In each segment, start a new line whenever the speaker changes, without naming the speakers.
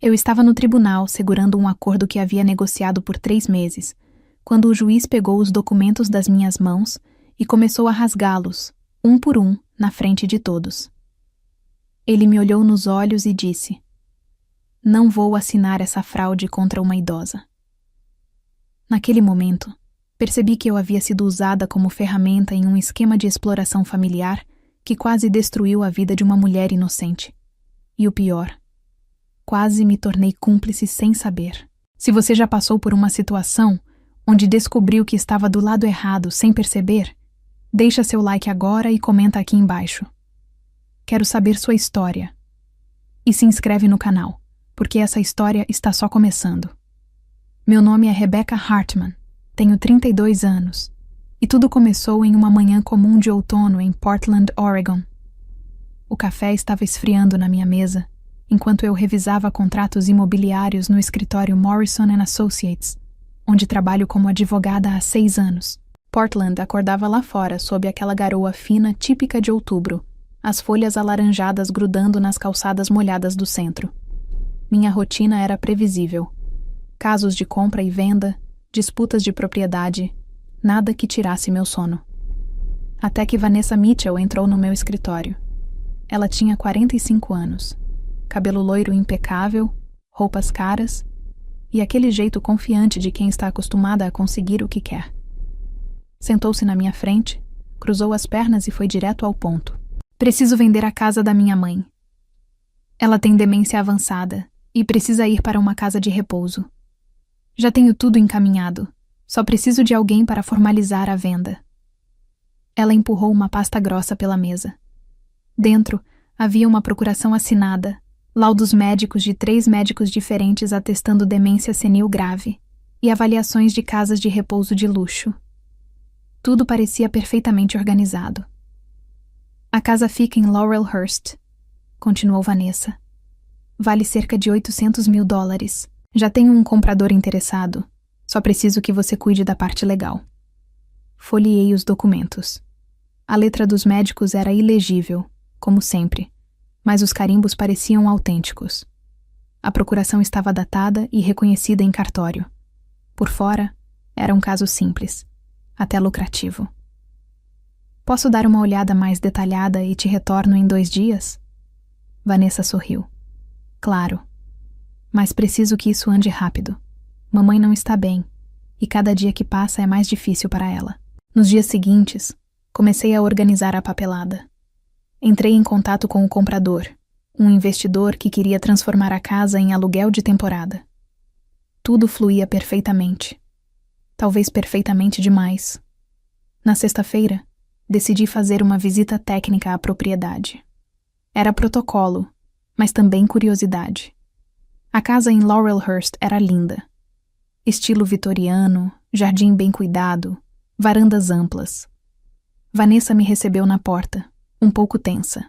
Eu estava no tribunal segurando um acordo que havia negociado por 3 meses, quando o juiz pegou os documentos das minhas mãos e começou a rasgá-los, um por um, na frente de todos. Ele me olhou nos olhos e disse: "Não vou assinar essa fraude contra uma idosa." Naquele momento, percebi que eu havia sido usada como ferramenta em um esquema de exploração familiar que quase destruiu a vida de uma mulher inocente. E o pior, quase me tornei cúmplice sem saber. Se você já passou por uma situação onde descobriu que estava do lado errado sem perceber, deixa seu like agora e comenta aqui embaixo. Quero saber sua história. E se inscreve no canal, porque essa história está só começando. Meu nome é Rebecca Hartman, tenho 32 anos, e tudo começou em uma manhã comum de outono em Portland, Oregon. O café estava esfriando na minha mesa, enquanto eu revisava contratos imobiliários no escritório Morrison & Associates, onde trabalho como advogada há 6 anos. Portland acordava lá fora sob aquela garoa fina típica de outubro, as folhas alaranjadas grudando nas calçadas molhadas do centro. Minha rotina era previsível. Casos de compra e venda, disputas de propriedade, nada que tirasse meu sono. Até que Vanessa Mitchell entrou no meu escritório. Ela tinha 45 anos, cabelo loiro impecável, roupas caras e aquele jeito confiante de quem está acostumada a conseguir o que quer. Sentou-se na minha frente, cruzou as pernas e foi direto ao ponto. Preciso vender a casa da minha mãe. Ela tem demência avançada e precisa ir para uma casa de repouso. Já tenho tudo encaminhado, só preciso de alguém para formalizar a venda. Ela empurrou uma pasta grossa pela mesa. Dentro havia uma procuração assinada, laudos médicos de 3 médicos diferentes atestando demência senil grave e avaliações de casas de repouso de luxo. Tudo parecia perfeitamente organizado. A casa fica em Laurelhurst, continuou Vanessa. Vale cerca de $800 mil. Já tenho um comprador interessado. Só preciso que você cuide da parte legal. Folheei os documentos. A letra dos médicos era ilegível, como sempre, mas os carimbos pareciam autênticos. A procuração estava datada e reconhecida em cartório. Por fora, era um caso simples, até lucrativo. Posso dar uma olhada mais detalhada e te retorno em 2 dias? Vanessa sorriu. Claro. Mas preciso que isso ande rápido. Mamãe não está bem, e cada dia que passa é mais difícil para ela. Nos dias seguintes, comecei a organizar a papelada. Entrei em contato com o comprador, um investidor que queria transformar a casa em aluguel de temporada. Tudo fluía perfeitamente. Talvez perfeitamente demais. Na sexta-feira, decidi fazer uma visita técnica à propriedade. Era protocolo, mas também curiosidade. A casa em Laurelhurst era linda. Estilo vitoriano, jardim bem cuidado, varandas amplas. Vanessa me recebeu na porta, um pouco tensa.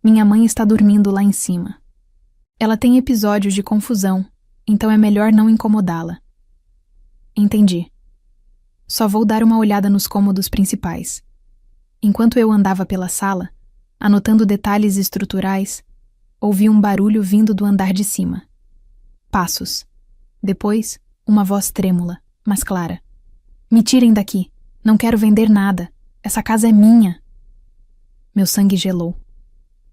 Minha mãe está dormindo lá em cima. Ela tem episódios de confusão, então é melhor não incomodá-la. Entendi. Só vou dar uma olhada nos cômodos principais. Enquanto eu andava pela sala, anotando detalhes estruturais, ouvi um barulho vindo do andar de cima. Passos. Depois, uma voz trêmula, mas clara. Me tirem daqui. Não quero vender nada. Essa casa é minha. Meu sangue gelou.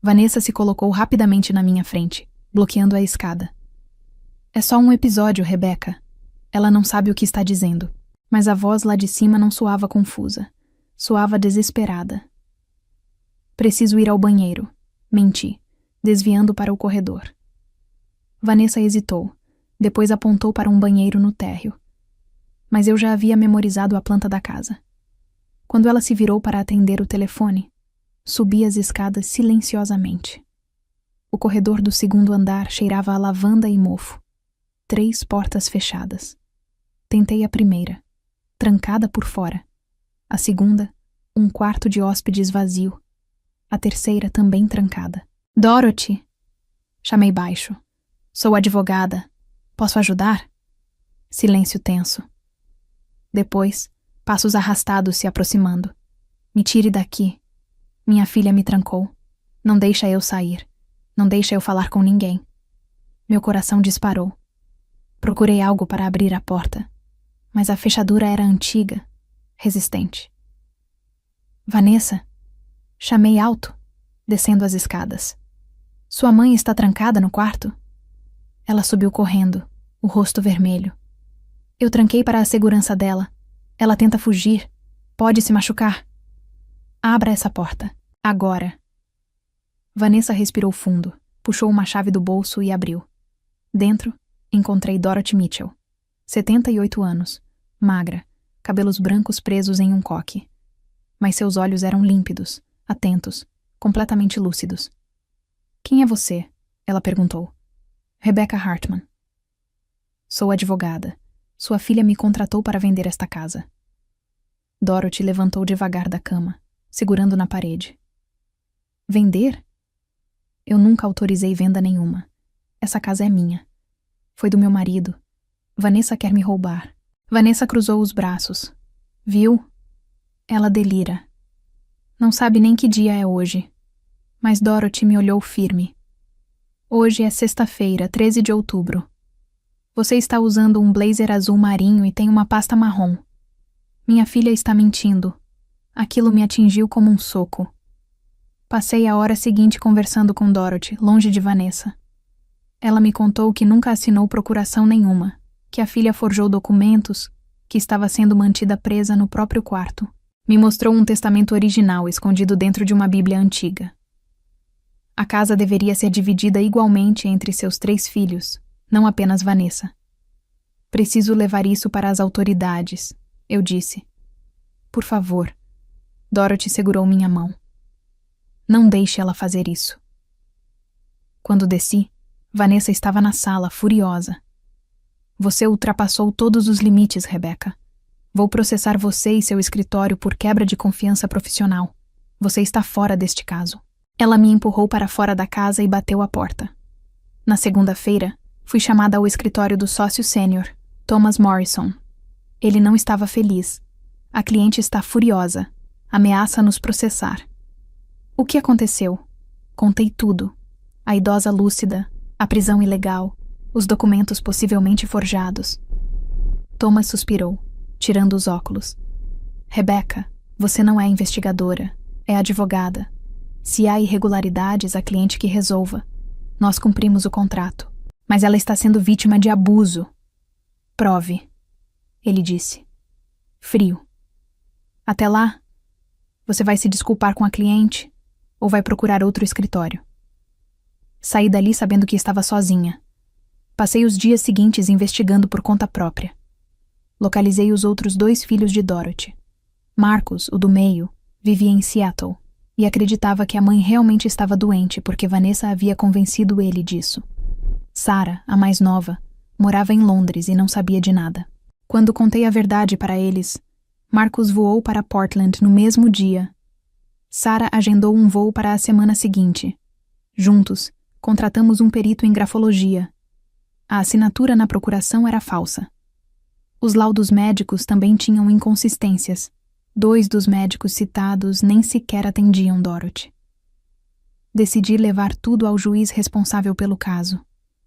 Vanessa se colocou rapidamente na minha frente, bloqueando a escada. É só um episódio, Rebecca. Ela não sabe o que está dizendo, mas a voz lá de cima não soava confusa. Soava desesperada. Preciso ir ao banheiro. Menti, desviando para o corredor. Vanessa hesitou, depois apontou para um banheiro no térreo. Mas eu já havia memorizado a planta da casa. Quando ela se virou para atender o telefone, subi as escadas silenciosamente. O corredor do 2º andar cheirava a lavanda e mofo. 3 portas fechadas. Tentei a primeira, trancada por fora. A segunda, um quarto de hóspedes vazio. A terceira também trancada. Dorothy! Chamei baixo. Sou advogada. Posso ajudar? Silêncio tenso. Depois, passos arrastados se aproximando. Me tire daqui. Minha filha me trancou. Não deixa eu sair. Não deixa eu falar com ninguém. Meu coração disparou. Procurei algo para abrir a porta, mas a fechadura era antiga, resistente. Vanessa, chamei alto, descendo as escadas. Sua mãe está trancada no quarto? Ela subiu correndo, o rosto vermelho. Eu tranquei para a segurança dela. Ela tenta fugir. Pode se machucar. Abra essa porta. Agora. Vanessa respirou fundo, puxou uma chave do bolso e abriu. Dentro, encontrei Dorothy Mitchell. 78 anos, magra, cabelos brancos presos em um coque. Mas seus olhos eram límpidos, atentos, completamente lúcidos. Quem é você? Ela perguntou. Rebecca Hartman. Sou advogada. Sua filha me contratou para vender esta casa. Dorothy levantou devagar da cama, segurando na parede. Vender? Eu nunca autorizei venda nenhuma. Essa casa é minha. Foi do meu marido. Vanessa quer me roubar. Vanessa cruzou os braços. Viu? Ela delira. Não sabe nem que dia é hoje. Mas Dorothy me olhou firme. Hoje é sexta-feira, 13 de outubro. Você está usando um blazer azul marinho e tem uma pasta marrom. Minha filha está mentindo. Aquilo me atingiu como um soco. Passei a hora seguinte conversando com Dorothy, longe de Vanessa. Ela me contou que nunca assinou procuração nenhuma, que a filha forjou documentos, que estava sendo mantida presa no próprio quarto. Me mostrou um testamento original escondido dentro de uma Bíblia antiga. A casa deveria ser dividida igualmente entre seus 3 filhos, não apenas Vanessa. Preciso levar isso para as autoridades, eu disse. Por favor. Dorothy segurou minha mão. Não deixe ela fazer isso. Quando desci, Vanessa estava na sala, furiosa. Você ultrapassou todos os limites, Rebecca. Vou processar você e seu escritório por quebra de confiança profissional. Você está fora deste caso. Ela me empurrou para fora da casa e bateu a porta. Na segunda-feira, fui chamada ao escritório do sócio sênior, Thomas Morrison. Ele não estava feliz. A cliente está furiosa. Ameaça nos processar. O que aconteceu? Contei tudo. A idosa lúcida, a prisão ilegal, os documentos possivelmente forjados. Thomas suspirou, tirando os óculos. Rebecca, você não é investigadora, é advogada. Se há irregularidades, a cliente que resolva. Nós cumprimos o contrato. Mas ela está sendo vítima de abuso. Prove, ele disse. Frio. Até lá, você vai se desculpar com a cliente ou vai procurar outro escritório. Saí dali sabendo que estava sozinha. Passei os dias seguintes investigando por conta própria. Localizei os outros 2 filhos de Dorothy. Marcos, o do meio, vivia em Seattle e acreditava que a mãe realmente estava doente porque Vanessa havia convencido ele disso. Sarah, a mais nova, morava em Londres e não sabia de nada. Quando contei a verdade para eles, Marcos voou para Portland no mesmo dia. Sarah agendou um voo para a semana seguinte. Juntos, contratamos um perito em grafologia. A assinatura na procuração era falsa. Os laudos médicos também tinham inconsistências. 2 dos médicos citados nem sequer atendiam Dorothy. Decidi levar tudo ao juiz responsável pelo caso,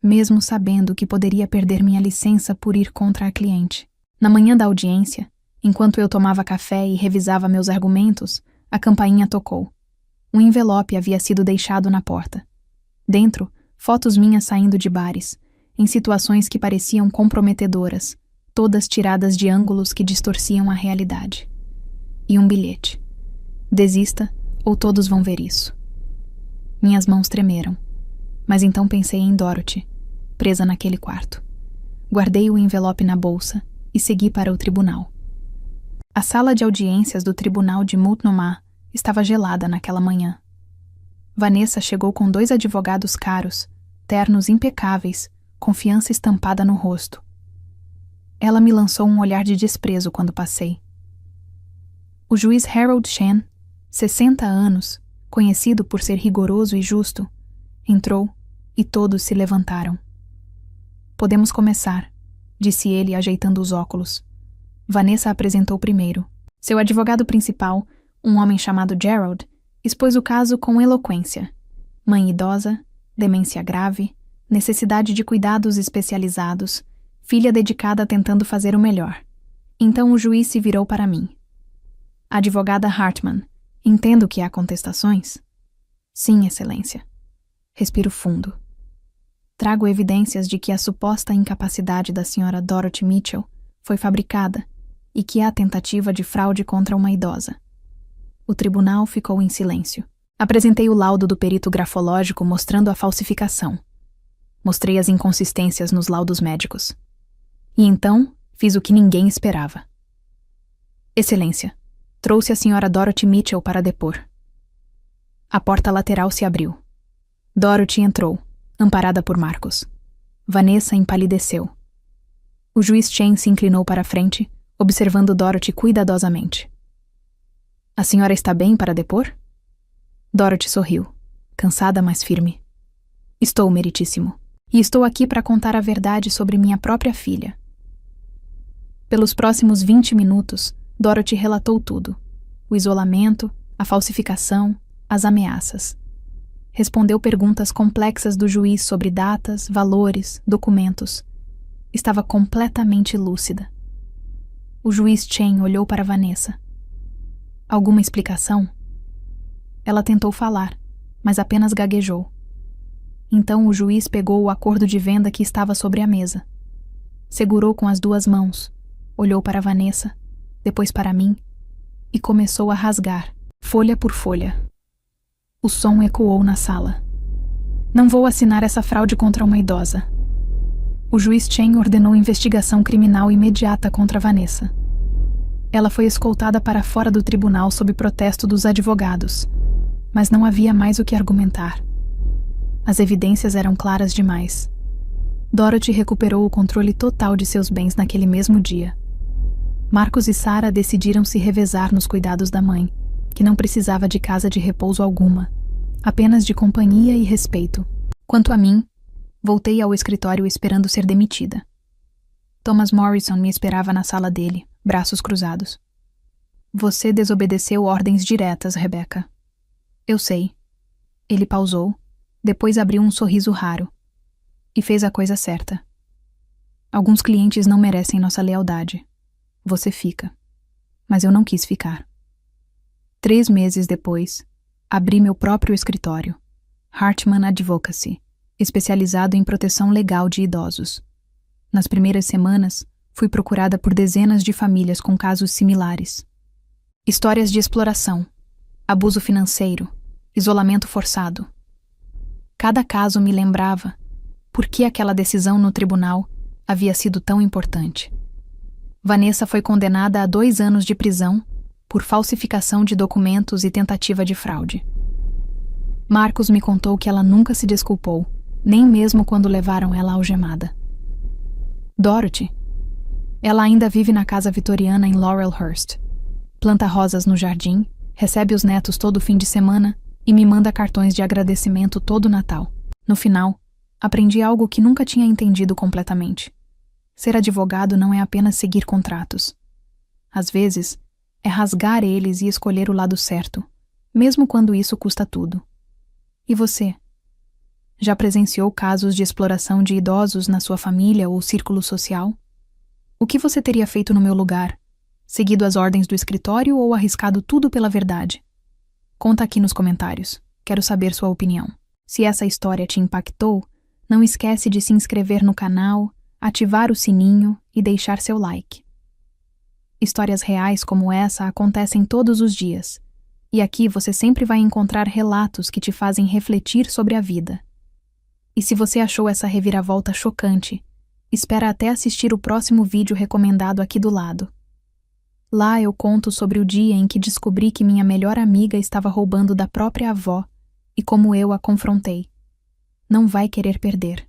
mesmo sabendo que poderia perder minha licença por ir contra a cliente. Na manhã da audiência, enquanto eu tomava café e revisava meus argumentos, a campainha tocou. Um envelope havia sido deixado na porta. Dentro, fotos minhas saindo de bares, em situações que pareciam comprometedoras, todas tiradas de ângulos que distorciam a realidade. E um bilhete. Desista, ou todos vão ver isso. Minhas mãos tremeram, mas então pensei em Dorothy, presa naquele quarto. Guardei o envelope na bolsa e segui para o tribunal. A sala de audiências do tribunal de Multnomah estava gelada naquela manhã. Vanessa chegou com 2 advogados caros, ternos impecáveis, confiança estampada no rosto. Ela me lançou um olhar de desprezo quando passei. O juiz Harold Shen, 60 anos, conhecido por ser rigoroso e justo, entrou e todos se levantaram. Podemos começar, disse ele ajeitando os óculos. Vanessa apresentou primeiro. Seu advogado principal, um homem chamado Gerald, expôs o caso com eloquência. Mãe idosa, demência grave, necessidade de cuidados especializados, filha dedicada tentando fazer o melhor. Então o juiz se virou para mim. Advogada Hartman, entendo que há contestações? Sim, Excelência. Respiro fundo. Trago evidências de que a suposta incapacidade da senhora Dorothy Mitchell foi fabricada e que há tentativa de fraude contra uma idosa. O tribunal ficou em silêncio. Apresentei o laudo do perito grafológico mostrando a falsificação. Mostrei as inconsistências nos laudos médicos. E então, fiz o que ninguém esperava. Excelência, trouxe a senhora Dorothy Mitchell para depor. A porta lateral se abriu. Dorothy entrou, amparada por Marcos. Vanessa empalideceu. O juiz Chen se inclinou para a frente, observando Dorothy cuidadosamente. A senhora está bem para depor? Dorothy sorriu, cansada, mas firme. Estou, meritíssimo. E estou aqui para contar a verdade sobre minha própria filha. Pelos próximos 20 minutos, Dorothy relatou tudo. O isolamento, a falsificação, as ameaças. Respondeu perguntas complexas do juiz sobre datas, valores, documentos. Estava completamente lúcida. O juiz Chen olhou para Vanessa. Alguma explicação? Ela tentou falar, mas apenas gaguejou. Então o juiz pegou o acordo de venda que estava sobre a mesa. Segurou com as 2 mãos, olhou para Vanessa, depois para mim, e começou a rasgar, folha por folha. O som ecoou na sala. Não vou assinar essa fraude contra uma idosa. O juiz Chen ordenou investigação criminal imediata contra Vanessa. Ela foi escoltada para fora do tribunal sob protesto dos advogados, mas não havia mais o que argumentar. As evidências eram claras demais. Dorothy recuperou o controle total de seus bens naquele mesmo dia. Marcos e Sarah decidiram se revezar nos cuidados da mãe, que não precisava de casa de repouso alguma, apenas de companhia e respeito. Quanto a mim, voltei ao escritório esperando ser demitida. Thomas Morrison me esperava na sala dele, braços cruzados. Você desobedeceu ordens diretas, Rebecca. Eu sei. Ele pausou, depois abriu um sorriso raro. E fez a coisa certa. Alguns clientes não merecem nossa lealdade. Você fica. Mas eu não quis ficar. 3 meses depois, abri meu próprio escritório, Hartman Advocacy, especializado em proteção legal de idosos. Nas primeiras semanas, fui procurada por dezenas de famílias com casos similares. Histórias de exploração, abuso financeiro, isolamento forçado. Cada caso me lembrava por que aquela decisão no tribunal havia sido tão importante. Vanessa foi condenada a 2 anos de prisão por falsificação de documentos e tentativa de fraude. Marcos me contou que ela nunca se desculpou, nem mesmo quando levaram ela algemada. Dorothy. Ela ainda vive na casa vitoriana em Laurelhurst. Planta rosas no jardim, recebe os netos todo fim de semana e me manda cartões de agradecimento todo Natal. No final, aprendi algo que nunca tinha entendido completamente. Ser advogado não é apenas seguir contratos. Às vezes, é rasgar eles e escolher o lado certo, mesmo quando isso custa tudo. E você? Já presenciou casos de exploração de idosos na sua família ou círculo social? O que você teria feito no meu lugar? Seguido as ordens do escritório ou arriscado tudo pela verdade? Conta aqui nos comentários. Quero saber sua opinião. Se essa história te impactou, não esquece de se inscrever no canal, ativar o sininho e deixar seu like. Histórias reais como essa acontecem todos os dias, e aqui você sempre vai encontrar relatos que te fazem refletir sobre a vida. E se você achou essa reviravolta chocante, espera até assistir o próximo vídeo recomendado aqui do lado. Lá eu conto sobre o dia em que descobri que minha melhor amiga estava roubando da própria avó e como eu a confrontei. Não vai querer perder.